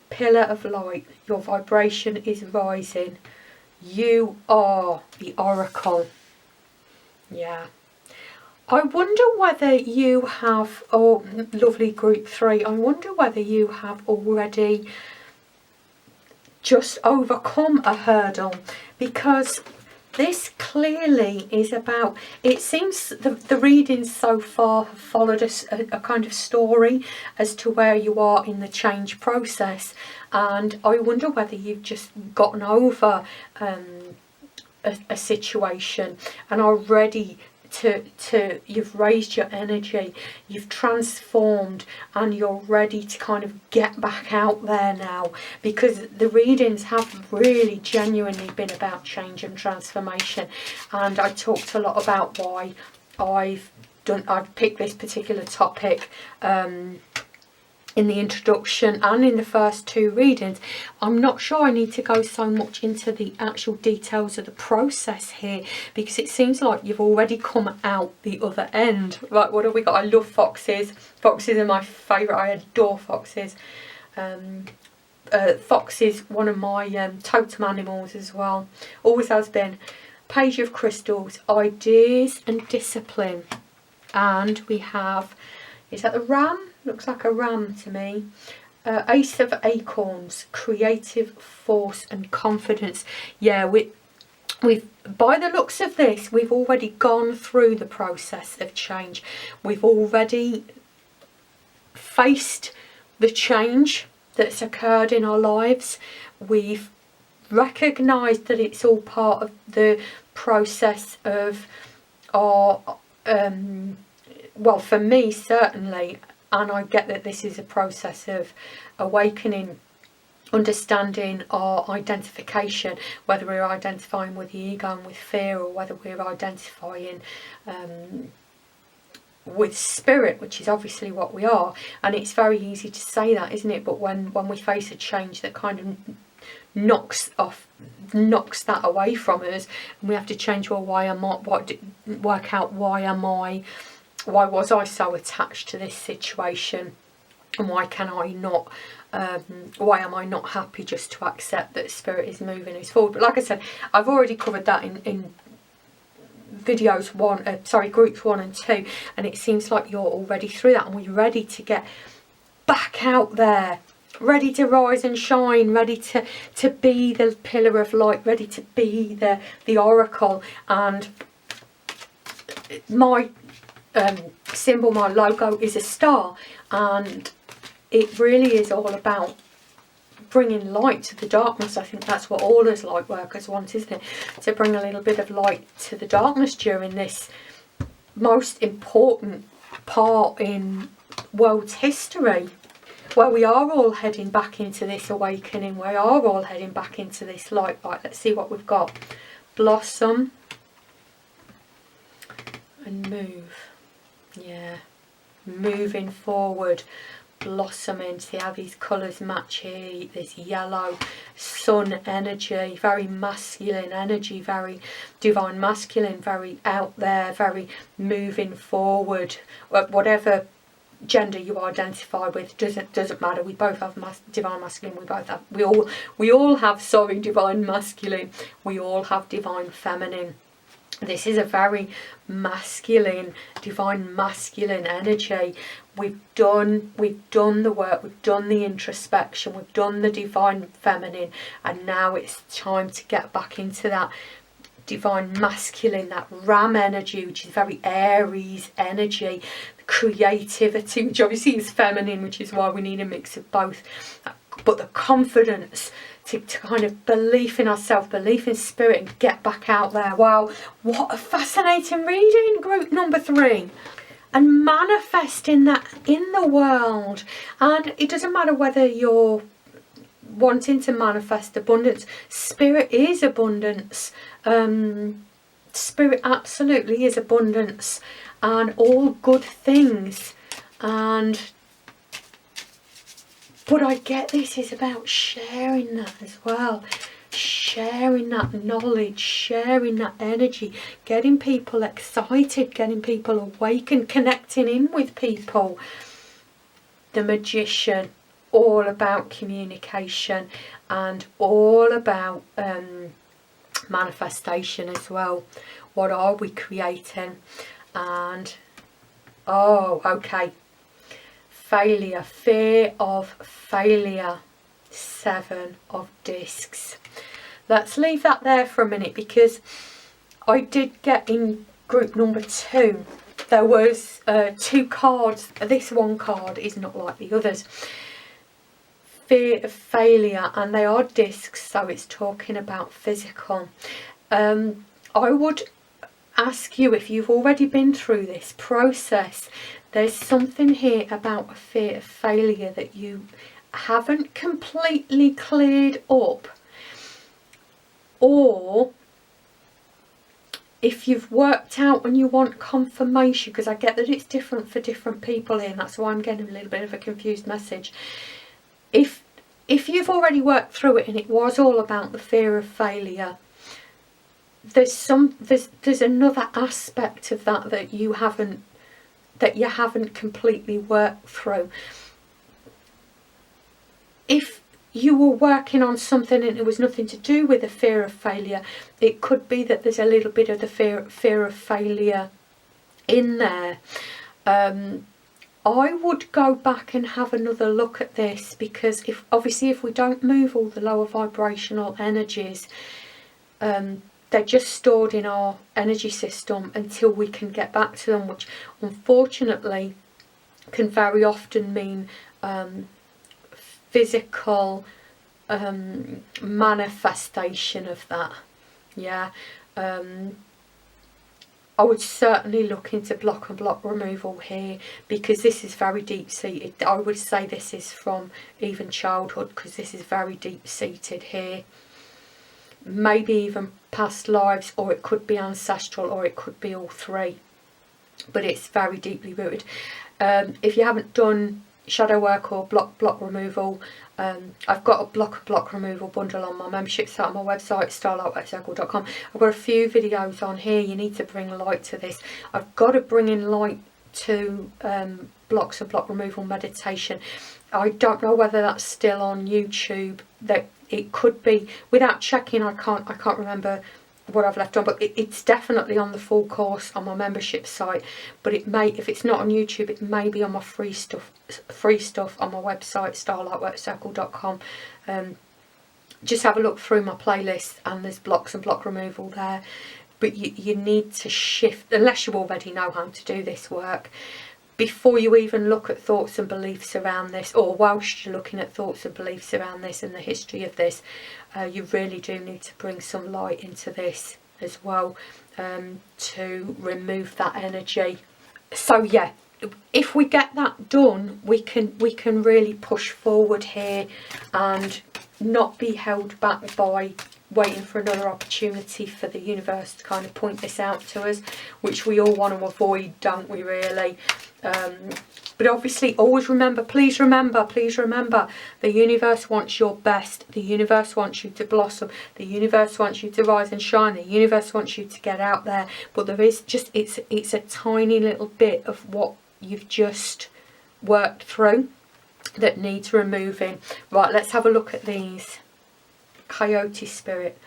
Pillar of light. Your vibration is rising. You are the oracle. Yeah. I wonder whether you have, oh, lovely group 3, I wonder whether you have already just overcome a hurdle, because this clearly is about, it seems the readings so far have followed a kind of story as to where you are in the change process, and I wonder whether you've just gotten over a situation and are ready to you've raised your energy, you've transformed, and you're ready to kind of get back out there now, because the readings have really genuinely been about change and transformation. And I talked a lot about why I've picked this particular topic in the introduction and in the first 2 readings. I'm not sure I need to go so much into the actual details of the process here, because it seems like you've already come out the other end. Right, what have we got? I love foxes. Foxes are my favourite. I adore foxes. Fox is one of my totem animals as well, always has been. Page of Crystals, Ideas and Discipline. And we have, is that the ram? Looks like a ram to me. Ace of Acorns, Creative Force and Confidence. Yeah, we've by the looks of this, we've already gone through the process of change. We've already faced the change that's occurred in our lives. We've recognised that it's all part of the process of our, well, for me certainly, and I get that this is a process of awakening, understanding our identification, whether we're identifying with the ego and with fear, or whether we're identifying with spirit, which is obviously what we are. And it's very easy to say that, isn't it? But when we face a change that kind of knocks that away from us, and we have to change, well, work out why was I so attached to this situation, and why am I not happy just to accept that spirit is moving us forward? But like I said, I've already covered that in videos groups 1 and 2, and it seems like you're already through that, and we're ready to get back out there, ready to rise and shine, ready to be the pillar of light, ready to be the oracle. And my symbol, my logo, is a star, and it really is all about bringing light to the darkness. I think that's what all us light workers want, isn't it? To bring a little bit of light to the darkness during this most important part in world's history, where we are all heading back into this awakening. We are all heading back into this light. Right, let's see what we've got. Blossom and move. Yeah, moving forward, blossoming. See how these colours match here. This yellow, sun energy, very masculine energy, very divine masculine, very out there, very moving forward. Whatever gender you identify with, doesn't matter. We both have divine masculine. We all have divine masculine. We all have divine feminine. This is a very masculine, divine masculine energy. We've done the work, we've done the introspection, we've done the divine feminine, and now it's time to get back into that divine masculine, that ram energy, which is very Aries energy, creativity, which obviously is feminine, which is why we need a mix of both. But the confidence to kind of belief in ourselves, belief in spirit, and get back out there. Wow, what a fascinating reading, group number 3. And manifesting that in the world. And it doesn't matter whether you're wanting to manifest abundance. Spirit is abundance. Spirit absolutely is abundance, and all good things. But I get this is about sharing that as well. Sharing that knowledge, sharing that energy, getting people excited, getting people awakened, connecting in with people. The Magician, all about communication and all about manifestation as well. What are we creating? And oh, okay. Failure, fear of failure, 7 of discs. Let's leave that there for a minute, because I did get in group number 2, there was 2 cards. This one card is not like the others. Fear of failure, and they are discs, so it's talking about physical. I would ask you, if you've already been through this process, there's something here about a fear of failure that you haven't completely cleared up. Or if you've worked out and you want confirmation, because I get that it's different for different people here, and that's why I'm getting a little bit of a confused message. If you've already worked through it and it was all about the fear of failure, there's another aspect of that you haven't completely worked through. If you were working on something and it was nothing to do with the fear of failure. It could be that there's a little bit of the fear of failure in there. I would go back and have another look at this, because if we don't move all the lower vibrational energies, they're just stored in our energy system until we can get back to them, which unfortunately can very often mean physical manifestation of that. Yeah. I would certainly look into block and block removal here, because this is very deep seated. I would say this is from even childhood, because this is very deep seated here. Maybe even past lives, or it could be ancestral, or it could be all three, but it's very deeply rooted. If you haven't done shadow work or block removal, I've got a block removal bundle on my membership site on my website, starlightworkcircle.com. I've got a few videos on here. You need to bring light to this. I've got to bring in light to blocks and block removal meditation. I don't know whether that's still on YouTube. That it could be. Without checking, I can't remember what I've left on, but it's definitely on the full course on my membership site. But it may, if it's not on YouTube, it may be on my free stuff on my website, starlightworkcircle.com. Just have a look through my playlist, and there's blocks and block removal there. But you need to shift, unless you already know how to do this work, before you even look at thoughts and beliefs around this, or whilst you're looking at thoughts and beliefs around this and the history of this, you really do need to bring some light into this as well, to remove that energy. So yeah, if we get that done, we can really push forward here and not be held back by waiting for another opportunity for the universe to kind of point this out to us, which we all want to avoid, don't we, really? But obviously, always remember, please remember, the universe wants your best. The universe wants you to blossom. The universe wants you to rise and shine. The universe wants you to get out there. But there is just, it's a tiny little bit of what you've just worked through that needs removing. Right, let's have a look at these. Coyote spirit.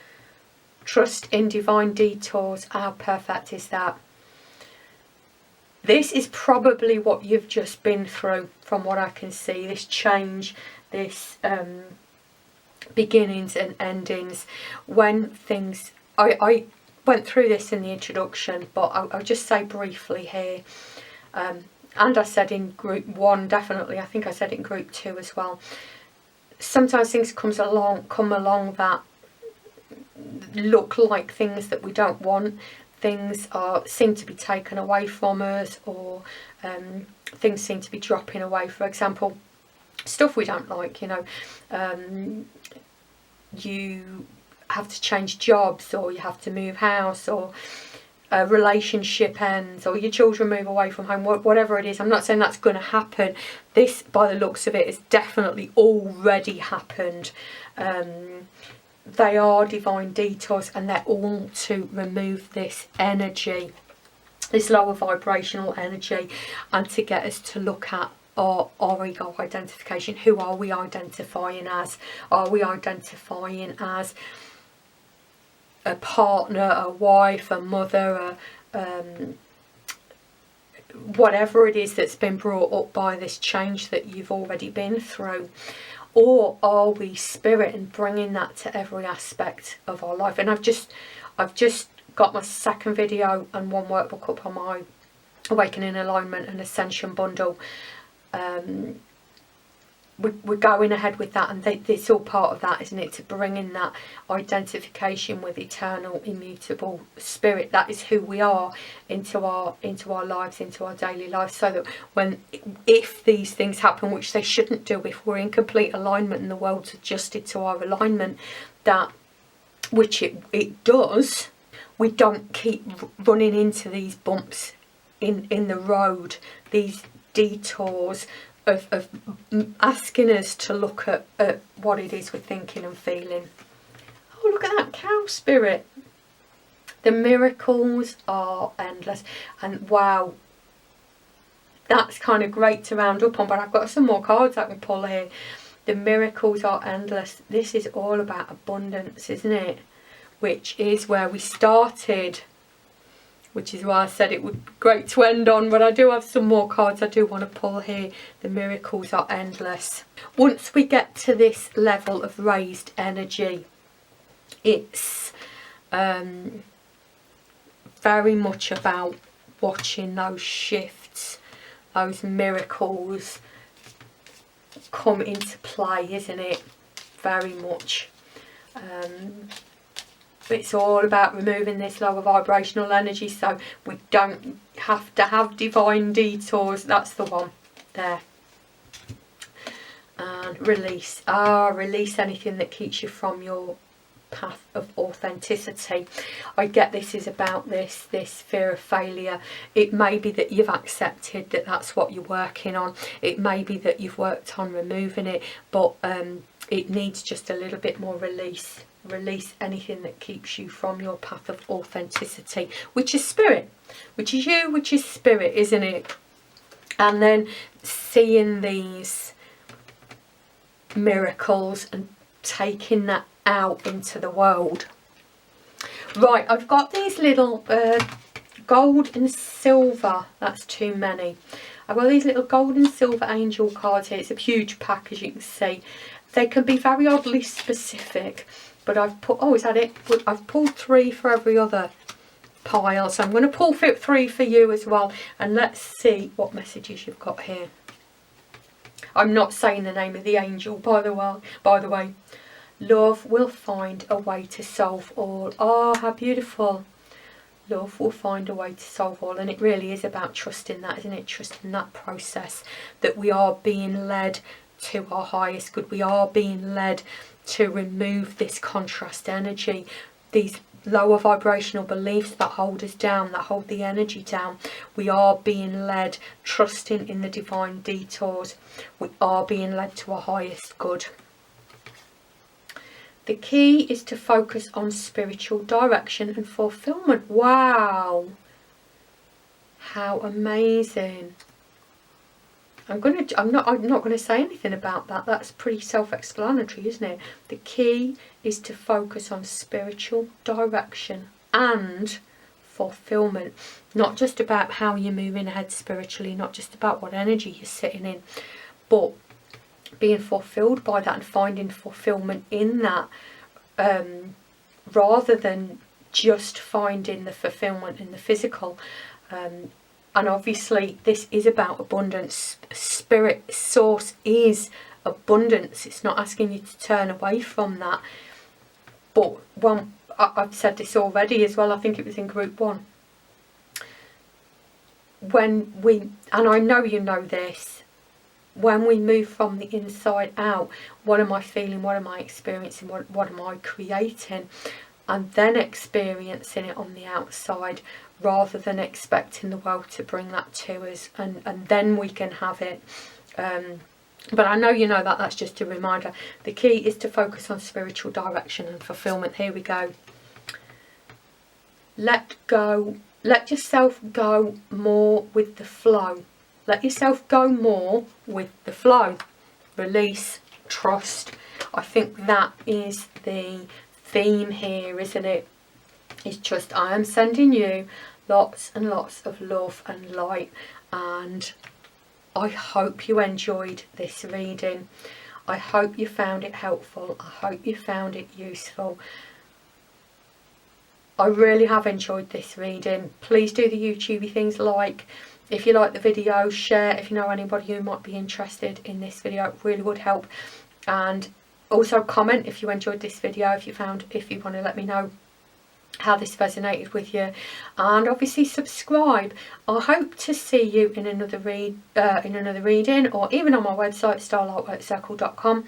Trust in divine detours. How perfect is that? This is probably what you've just been through, from what I can see. This change, this beginnings and endings. When things... I went through this in the introduction, but I'll just say briefly here. And I said in group 1, definitely. I think I said it in group 2 as well. Sometimes things come along that look like things that we don't want. Things seem to be taken away from us, or things seem to be dropping away. For example, stuff we don't like, you know, you have to change jobs, or you have to move house, or a relationship ends, or your children move away from home, whatever it is. I'm not saying that's going to happen. This, by the looks of it, has definitely already happened. They are divine detours, and they're all to remove this energy, this lower vibrational energy, and to get us to look at our ego identification. Who are we identifying as? Are we identifying as a partner, a wife, a mother, whatever it is that's been brought up by this change that you've already been through? Or are we spirit and bringing that to every aspect of our life? And I've just got my second video and one workbook up on my Awakening Alignment and Ascension bundle. We're going ahead with that, and it's all part of that, isn't it? To bring in that identification with eternal, immutable spirit. That is who we are, into our lives, into our daily lives, so that if these things happen, which they shouldn't do, if we're in complete alignment and the world's adjusted to our alignment, which it does, we don't keep running into these bumps in the road, these detours of asking us to look at what it is we're thinking and feeling. Oh, look at that cow spirit. The miracles are endless, and wow, that's kind of great to round up on. But I've got some more cards I can pull here. The miracles are endless. This is all about abundance, isn't it? Which is where we started. Which is why I said it would be great to end on. But I do have some more cards I do want to pull here. The miracles are endless. Once we get to this level of raised energy, it's very much about watching those shifts, those miracles come into play, isn't it? Very much. It's all about removing this lower vibrational energy, so we don't have to have divine detours. That's the one there. And release. Release anything that keeps you from your path of authenticity. I get this is about this fear of failure. It may be that you've accepted that that's what you're working on. It may be that you've worked on removing it, but it needs just a little bit more release. Release anything that keeps you from your path of authenticity, which is spirit, which is you, which is spirit, isn't it? And then seeing these miracles and taking that out into the world. Right, I've got these little gold and silver, that's too many. I've got these little gold and silver angel cards here. It's a huge pack, as you can see. They can be very oddly specific, but I've put, oh, is that it? I've pulled 3 for every other pile, so I'm going to pull 3 for you as well, and let's see what messages you've got here. I'm not saying the name of the angel, by the way. Love will find a way to solve all. Oh, how beautiful. Love will find a way to solve all. And it really is about trusting that, isn't it? Trusting that process, that we are being led to our highest good. We are being led to remove this contrast energy, these lower vibrational beliefs that hold us down, that hold the energy down. We are being led, trusting in the divine detours. We are being led to our highest good. The key is to focus on spiritual direction and fulfillment. Wow, how amazing. I'm not going to say anything about that. That's pretty self-explanatory, isn't it? The key is to focus on spiritual direction and fulfillment. Not just about how you're moving ahead spiritually, not just about what energy you're sitting in, but being fulfilled by that and finding fulfillment in that, rather than just finding the fulfillment in the physical. And obviously this is about abundance. Spirit source is abundance. It's not asking you to turn away from that. But I've said this already as well, I think it was in group 1. When we, and I know you know this, when we move from the inside out, what am I feeling, what am I experiencing, what am I creating, and then experiencing it on the outside, rather than expecting the world to bring that to us, and then we can have it. But I know you know that. That's just a reminder. The key is to focus on spiritual direction and fulfillment. Here we go. Let go. Let yourself go more with the flow. Let yourself go more with the flow. Release, trust. I think that is the theme here, isn't it? It's just, I am sending you lots and lots of love and light, and I hope you enjoyed this reading. I hope you found it helpful. I hope you found it useful. I really have enjoyed this reading. Please do the YouTubey things, like if you like the video, share if you know anybody who might be interested in this video. It really would help. And also comment if you enjoyed this video, if you want to let me know how this resonated with you, and obviously subscribe. I hope to see you in another reading, or even on my website starlightworkcircle.com.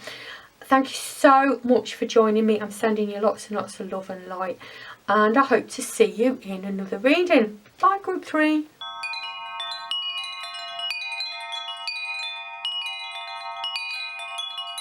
Thank you so much for joining me. I'm sending you lots and lots of love and light, and I hope to see you in another reading. Bye, group 3.